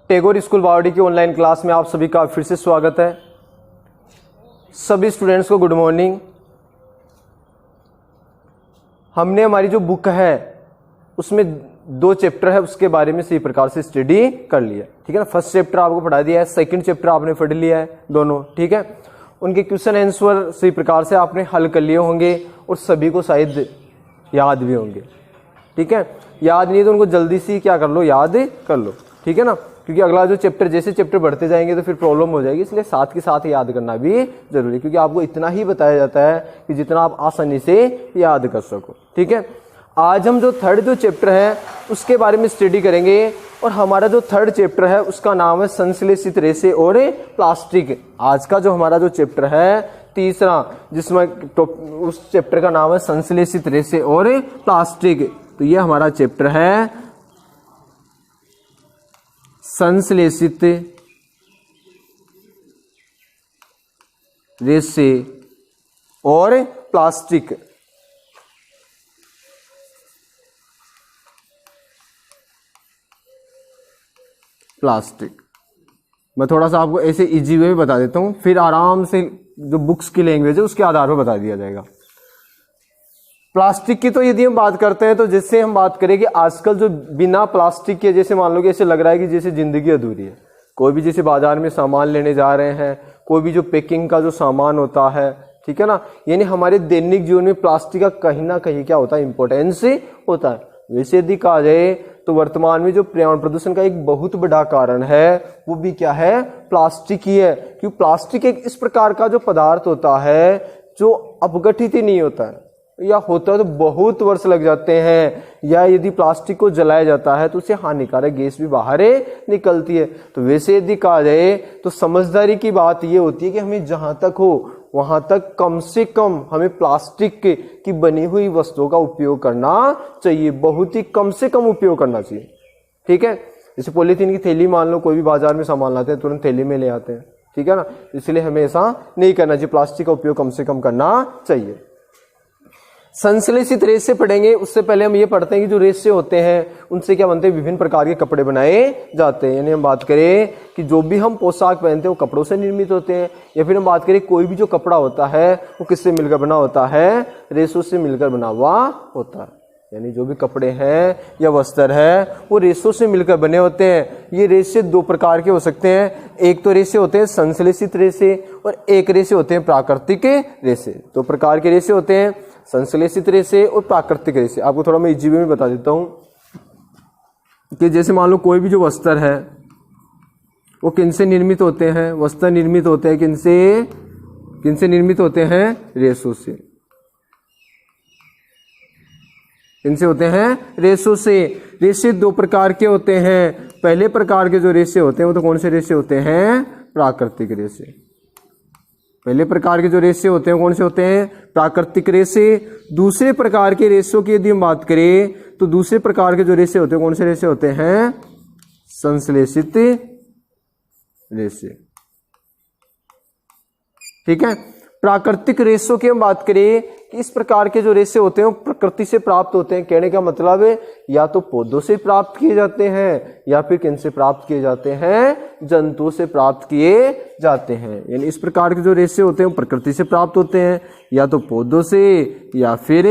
Tagore school बावड़ी की online class में आप सभी का फिर से स्वागत है। सभी स्टूडेंट्स को गुड मॉर्निंग। हमने हमारी जो बुक है उसमें 2 चैप्टर है, उसके बारे में सही प्रकार से स्टडी कर लिया, ठीक है ना। फर्स्ट चैप्टर आपको पढ़ा दिया है, सेकंड चैप्टर आपने पढ़ लिया है दोनों, ठीक है। उनके क्वेश्चन आंसर सही प्रकार से आपने हल कर लिए होंगे और सभी को शायद याद भी होंगे, ठीक है। याद नहीं तो उनको जल्दी से क्या कर लो, याद कर लो, ठीक है ना, क्योंकि अगला जो चैप्टर जैसे चैप्टर बढ़ते जाएंगे तो फिर प्रॉब्लम हो जाएगी, इसलिए साथ के साथ याद करना भी जरूरी है, क्योंकि आपको इतना ही बताया जाता है कि जितना आप आसानी से याद कर सको, ठीक है। आज हम जो थर्ड जो चैप्टर है उसके बारे में स्टडी करेंगे और हमारा जो थर्ड चैप्टर है उसका नाम है संश्लेषित रेशे और प्लास्टिक। आज का जो हमारा जो चैप्टर है तीसरा, जिसमें उस चैप्टर का नाम है संश्लेषित रेशे और प्लास्टिक। तो ये हमारा चैप्टर है संश्लेषित रेशे और प्लास्टिक। मैं थोड़ा सा आपको ऐसे इजी वे में बता देता हूं, फिर आराम से जो बुक्स की लैंग्वेज है उसके आधार पर बता दिया जाएगा। प्लास्टिक की तो यदि हम बात करते हैं तो जैसे हम बात करें कि आजकल जो बिना प्लास्टिक के, जैसे मान लो कि ऐसे लग रहा है कि जैसे जिंदगी अधूरी है। कोई भी जैसे बाजार में सामान लेने जा रहे हैं, कोई भी जो पैकिंग का जो सामान होता है, ठीक है ना, यानी हमारे दैनिक जीवन में प्लास्टिक का कहीं ना कहीं क्या होता है, इंपॉर्टेंस होता है। वैसे यदि कहा जाए तो वर्तमान में जो पर्यावरण प्रदूषण का एक बहुत बड़ा कारण है वो भी क्या है, प्लास्टिक ही है। क्योंकि प्लास्टिक एक इस प्रकार का जो पदार्थ होता है जो अपघटित ही नहीं होता है, या होता है तो बहुत वर्ष लग जाते हैं, या यदि प्लास्टिक को जलाया जाता है तो उससे हानिकारक गैस भी बाहर निकलती है। तो वैसे यदि कहा जाए तो समझदारी की बात ये होती है कि हमें जहां तक हो वहां तक कम से कम हमें प्लास्टिक की बनी हुई वस्तुओं का उपयोग करना चाहिए, बहुत ही कम से कम उपयोग करना चाहिए, ठीक है। जैसे पॉलीथीन की थैली मान लो, कोई भी बाजार में सामान लाते हैं तुरंत थैली में ले आते हैं, ठीक है ना, इसलिए हमें ऐसा नहीं करना चाहिए, प्लास्टिक का उपयोग कम से कम करना चाहिए। संश्लेषित रेशे पढ़ेंगे, उससे पहले हम ये पढ़ते हैं कि जो रेशे होते हैं उनसे क्या बनते हैं, विभिन्न प्रकार के कपड़े बनाए जाते हैं। यानी हम बात करें कि जो भी हम पोशाक पहनते हैं वो कपड़ों से निर्मित होते हैं, या फिर हम बात करें कोई भी जो कपड़ा होता है वो किससे मिलकर बना होता है, रेशों से मिलकर बना हुआ होता है। यानी जो भी कपड़े हैं या वस्त्र है वो रेशों से मिलकर बने होते हैं। ये रेशे 2 प्रकार के हो सकते हैं, एक तो रेशे होते हैं संश्लेषित रेशे और एक रेशे होते हैं प्राकृतिक रेशे। 2 प्रकार के रेशे होते हैं, संश्लेषित रेशे और प्राकृतिक रेशे। आपको थोड़ा मैं इजी वे में बता देता हूं कि जैसे मान लो कोई भी जो वस्त्र है वो किनसे निर्मित होते हैं, वस्त्र निर्मित होते हैं किनसे निर्मित होते हैं, रेशों से। इनसे होते हैं रेशों से। रेशे 2 प्रकार के होते हैं। पहले प्रकार के जो रेशे होते हैं वो तो कौन से रेशे होते हैं, प्राकृतिक रेशे। पहले प्रकार के जो रेशे होते हैं कौन से होते हैं, प्राकृतिक रेशे। दूसरे प्रकार के रेशों की यदि हम बात करें तो दूसरे प्रकार के जो रेशे होते हैं कौन से रेशे होते हैं, संश्लेषित रेशे, ठीक है। प्राकृतिक रेशों की हम बात करें कि इस प्रकार के जो रेशे होते हैं वो प्रकृति से प्राप्त होते हैं। कहने का मतलब है या तो पौधों से प्राप्त किए जाते हैं या फिर किनसे प्राप्त किए जाते हैं, जंतुओं से प्राप्त किए जाते हैं। यानी इस प्रकार के जो रेशे होते हैं वो प्रकृति से प्राप्त होते हैं, या तो पौधों से या फिर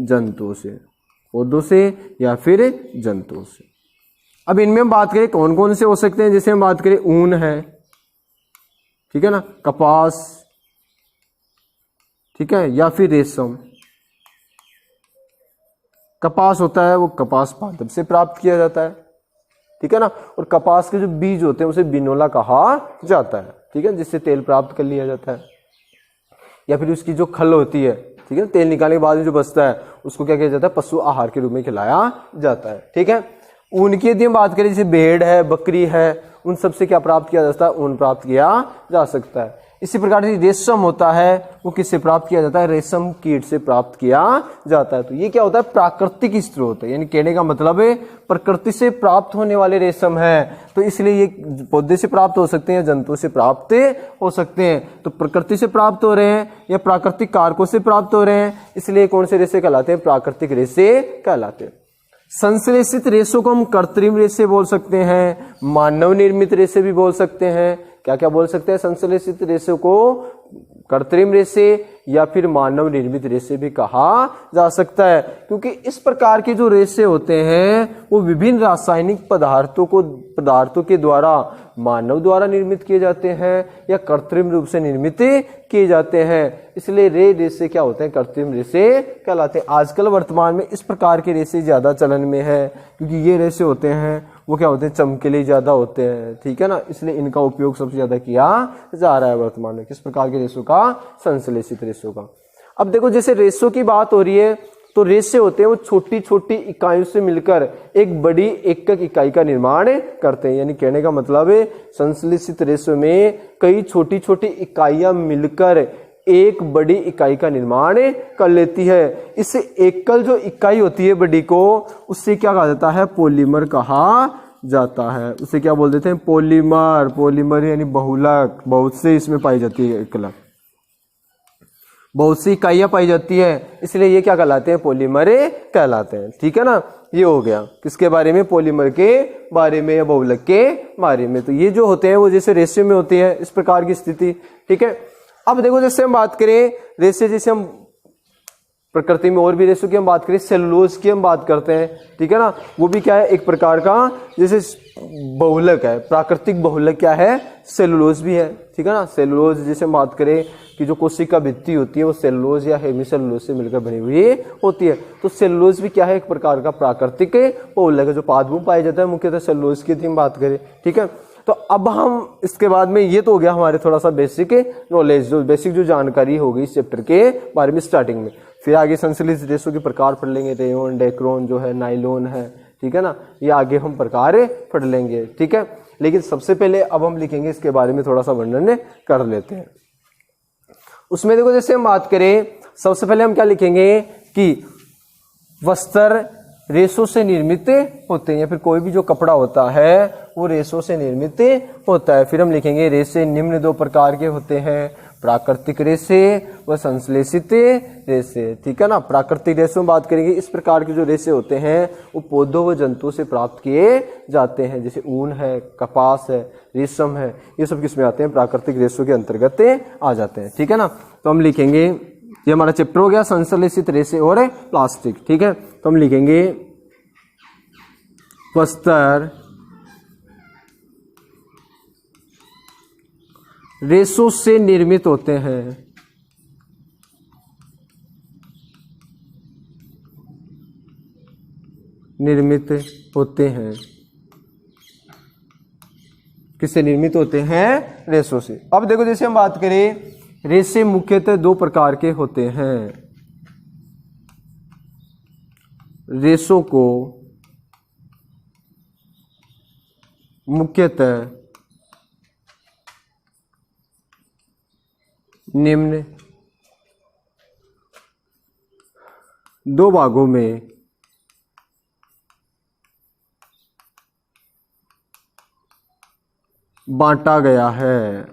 जंतुओं से, पौधों से या फिर जंतुओं से। अब इनमें हम बात करें कौन कौन से हो सकते हैं, जैसे हम बात करें ऊन है, ठीक है ना, कपास, ठीक है, या फिर रेशम। कपास होता है वो कपास पादप से प्राप्त किया जाता है, ठीक है ना, और कपास के जो बीज होते हैं उसे बिनोला कहा जाता है, ठीक है, जिससे तेल प्राप्त कर लिया जाता है। या फिर उसकी जो खल होती है, ठीक है, तेल निकालने के बाद जो बचता है उसको क्या किया जाता है, पशु आहार के रूप में खिलाया जाता है, ठीक है। ऊन की यदि हम बात करें, जैसे भेड़ है, बकरी है, उन सब से क्या प्राप्त किया जाता है, ऊन प्राप्त किया जा सकता है। इसी प्रकार से रेशम होता है वो किससे प्राप्त किया जाता है, रेशम कीट से प्राप्त किया जाता है। तो ये क्या होता है, प्राकृतिक स्रोत है। यानी कहने का मतलब है प्रकृति से प्राप्त होने वाले रेशम है, तो इसलिए ये पौधे से प्राप्त हो सकते हैं, जंतुओं से प्राप्त हो सकते हैं। तो प्रकृति से प्राप्त हो रहे हैं या प्राकृतिक कारकों से प्राप्त हो रहे हैं, इसलिए कौन से रेशे कहलाते हैं, प्राकृतिक रेशे कहलाते हैं। संश्लेषित रेशों को हम कृत्रिम रेशे बोल सकते हैं, मानव निर्मित रेशे भी बोल सकते हैं। क्या क्या बोल सकते हैं? संश्लेषित रेशों को कृत्रिम रेशे या फिर मानव निर्मित रेशे भी कहा जा सकता है, क्योंकि इस प्रकार के जो रेशे होते हैं वो विभिन्न रासायनिक पदार्थों के द्वारा मानव द्वारा निर्मित किए जाते हैं या कृत्रिम रूप से निर्मित किए जाते हैं। इसलिए रेशे क्या होते हैं? कृत्रिम रेशे कहलाते हैं। आजकल वर्तमान में इस प्रकार के रेशे ज्यादा चलन में है, क्योंकि ये रेशे होते हैं वो क्या होते हैं? चमकीले ज्यादा होते हैं, ठीक है ना, इसलिए इनका उपयोग सबसे ज्यादा किया जा रहा है वर्तमान में। किस प्रकार के रेशों का? संश्लेषित रेशों का। अब देखो, जैसे रेशों की बात हो रही है तो रेशे होते हैं वो छोटी छोटी इकाइयों से मिलकर एक बड़ी एकक इकाई का निर्माण करते हैं। यानी कहने का मतलब है संश्लेषित रेशों में कई छोटी छोटी इकाइयां मिलकर एक बड़ी इकाई का निर्माण कर लेती है। इससे एकल जो इकाई होती है बड़ी को, उससे क्या कहा जाता है? पॉलीमर कहा जाता है। उसे क्या बोल देते हैं? पॉलीमर। पॉलीमर यानी बहुलक, बहुत से इसमें पाई जाती है एकल, बहुत सी इकाइयां पाई जाती है, इसलिए ये क्या कहलाते हैं? पॉलीमर कहलाते हैं। ठीक है ना, ये हो गया किसके बारे में? पॉलीमर के बारे में या बहुलक के बारे में। तो ये जो होते हैं वो जैसे रेशे में होती है, इस प्रकार की स्थिति। ठीक है, अब देखो जैसे हम बात करें रेशे, जैसे हम प्रकृति में और भी रेशों की हम बात करें, सेलुलोज की हम बात करते हैं, ठीक है ना, वो भी क्या है? एक प्रकार का जैसे बहुलक है। प्राकृतिक बहुलक क्या है? सेलुलोज भी है, ठीक है ना। सेलुलोज जैसे हम बात करें कि जो कोशिका भित्ति होती है वो सेलुलोज या हेमीसेलुलोज से मिलकर बनी हुई होती है। तो सेलुलोज भी क्या है? एक प्रकार का प्राकृतिक बहुलक है जो पादपों में पाया जाता है, मुख्यतः सेलुलोज की हम बात करें। ठीक है, तो अब हम इसके बाद में, ये तो हो गया हमारे थोड़ा सा बेसिक नॉलेज, जो बेसिक जो जानकारी हो गई इस चैप्टर के बारे में स्टार्टिंग में। फिर आगे संश्लेषित रेशों के प्रकार पढ़ लेंगे, रेयोन, डेक्रोन जो है, नाइलोन है, ठीक है ना, ये आगे हम प्रकार पढ़ लेंगे। ठीक है, लेकिन सबसे पहले अब हम लिखेंगे इसके बारे में थोड़ा सा वर्णन कर लेते हैं। उसमें देखो जैसे हम बात करें, सबसे पहले हम क्या लिखेंगे कि वस्त्र रेशों से निर्मित होते हैं, या फिर कोई भी जो कपड़ा होता है वो रेशों से निर्मित होता है। फिर हम लिखेंगे रेशे निम्न दो प्रकार के होते हैं, प्राकृतिक रेशे व संश्लेषित रेशे। ठीक है ना, प्राकृतिक रेशों में बात करेंगे, इस प्रकार के जो रेशे होते हैं वो पौधों व जंतुओं से प्राप्त किए जाते हैं, जैसे ऊन है, कपास है, रेशम है, ये सब किसमें आते हैं? प्राकृतिक रेशों के अंतर्गत आ जाते हैं। ठीक है ना, तो हम लिखेंगे, ये हमारा चैप्टर हो गया संश्लेषित रेशे और प्लास्टिक। ठीक है, तो हम लिखेंगे वस्त्र रेशों से निर्मित होते हैं, निर्मित होते हैं। किससे निर्मित होते हैं? रेशों से। अब देखो जैसे हम बात करें, रेशे मुख्यतः दो प्रकार के होते हैं। रेशों को मुख्यतः निम्न दो भागों में बांटा गया है।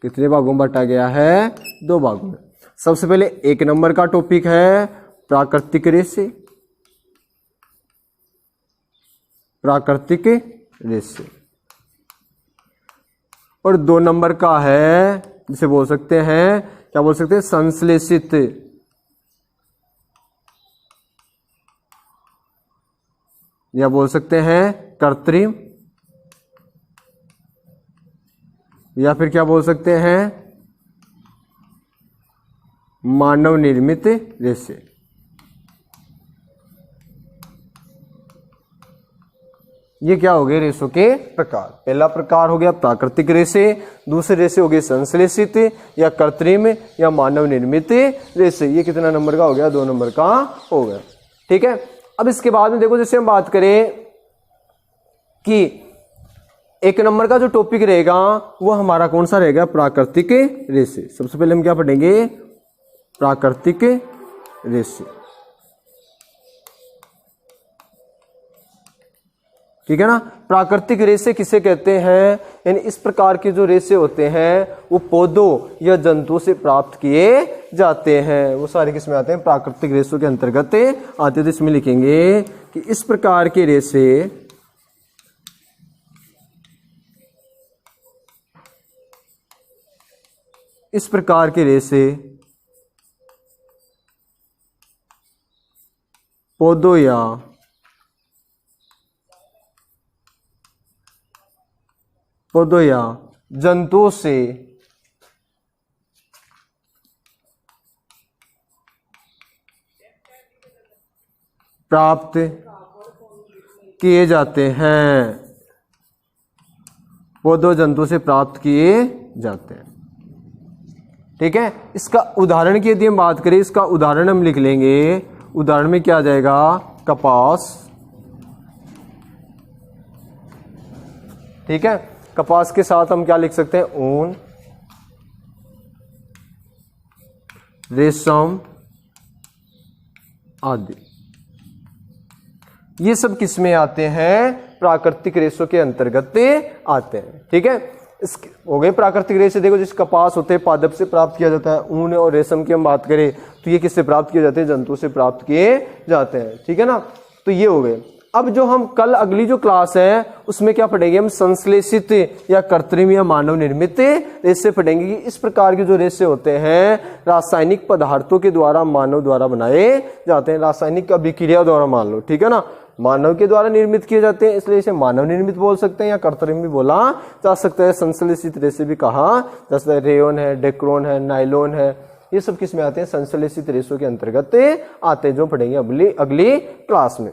कितने भागों में बांटा गया है? दो भागों में। सबसे पहले एक नंबर का टॉपिक है प्राकृतिक रेशे, प्राकृतिक रेशे, और दो नंबर का है जिसे बोल सकते हैं, क्या बोल सकते हैं? संश्लेषित, या बोल सकते हैं कृत्रिम, या फिर क्या बोल सकते हैं? मानव निर्मित रेशे। ये क्या हो गए? रेशों के प्रकार। पहला प्रकार हो गया प्राकृतिक रेशे, दूसरे रेशे हो गए संश्लेषित या कृत्रिम या मानव निर्मित रेशे। ये कितना नंबर का हो गया? 2 नंबर का हो गया। ठीक है, अब इसके बाद में देखो जैसे हम बात करें कि 1 नंबर का जो टॉपिक रहेगा वो हमारा कौन सा रहेगा? प्राकृतिक रेशे। सबसे पहले हम क्या पढ़ेंगे? प्राकृतिक रेशे। ठीक है ना। प्राकृतिक रेशे किसे कहते हैं, यानी इस प्रकार के जो रेशे होते हैं वो पौधों या जंतुओं से प्राप्त किए जाते हैं। वो सारे किसमें आते हैं, प्राकृतिक रेशों के अंतर्गत आते हैं। तो इसमें लिखेंगे कि इस प्रकार के रेशे पौधों या जंतुओं से प्राप्त किए जाते हैं, पौधों जंतुओं से प्राप्त किए जाते हैं। ठीक है। इसका उदाहरण की यदि हम बात करें, इसका उदाहरण हम लिख लेंगे। उदाहरण में क्या आ जाएगा, कपास। ठीक है। कपास के साथ हम क्या लिख सकते हैं, ऊन, रेशम आदि। ये सब किसमें आते हैं, प्राकृतिक रेशों के अंतर्गत आते हैं। ठीक है। इसके हो गए प्राकृतिक रेशे। देखो जिस कपास होते हैं पादप से प्राप्त किया जाता है, ऊन और रेशम की हम बात करें तो ये किससे प्राप्त किए जाते हैं, जंतु से प्राप्त किए जाते हैं। ठीक है ना। तो ये हो गए। अब जो हम कल अगली जो क्लास है उसमें क्या पढ़ेंगे हम, संश्लेषित या कृत्रिम या मानव निर्मित रेशे पढ़ेंगे कि इस प्रकार के जो रेशे होते हैं रासायनिक पदार्थों के द्वारा मानव द्वारा बनाए जाते हैं, रासायनिक अभिक्रिया द्वारा मान लो। ठीक है ना। मानव के द्वारा निर्मित किए जाते हैं, इसलिए इसे मानव निर्मित बोल सकते हैं या कृत्रिम भी बोला जा सकता है। संश्लेषित रेशे भी कहा जा सकता है। रेयोन है, डेक्रोन है, नाइलॉन है, ये सब किस में आते हैं, संश्लेषित रेशों के अंतर्गत आते हैं, जो पढ़ेंगे अगली क्लास में।